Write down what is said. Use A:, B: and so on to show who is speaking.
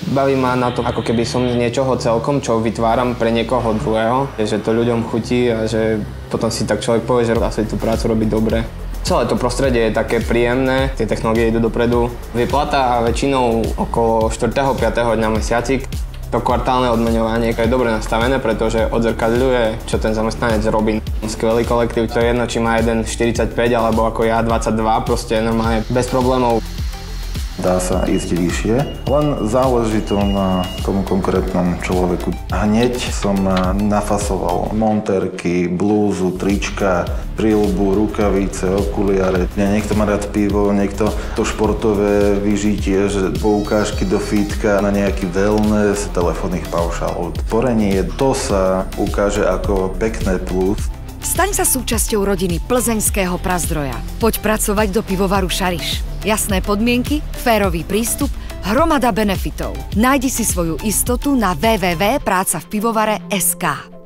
A: Baví ma na to, ako keby som z niečoho celkom, čo vytváram pre niekoho druhého, že to ľuďom chutí a že potom si tak človek povie, že asi tú prácu robí dobre. Celé to prostredie je také príjemné, tie technológie idú dopredu. Vyplata väčšinou okolo 4. 5. dňa mesiaci. To kvartálne odmeňovanie je dobre nastavené, pretože odzrkadľuje, čo ten zamestnanec robí. Skvelý kolektív, to je jedno, či má jeden 45 alebo ako ja 22, proste normálne bez problémov.
B: Dá sa ísť vyššie, len záleží to na tomu konkrétnom človeku. Hneď som nafasoval montérky, blúzu, trička, príľbu, rukavice, okuliare. Niekto má rád pivo, niekto to športové vyžitie, že poukážky do fítka na nejaký wellness, telefónnych paušálov. Sporenie, to sa ukáže ako pekné plus.
C: Staň sa súčasťou rodiny plzeňského Prazdroja. Poď pracovať do pivovaru Šariš. Jasné podmienky, férový prístup, hromada benefitov. Nájdi si svoju istotu na www.pracovpivovare.sk.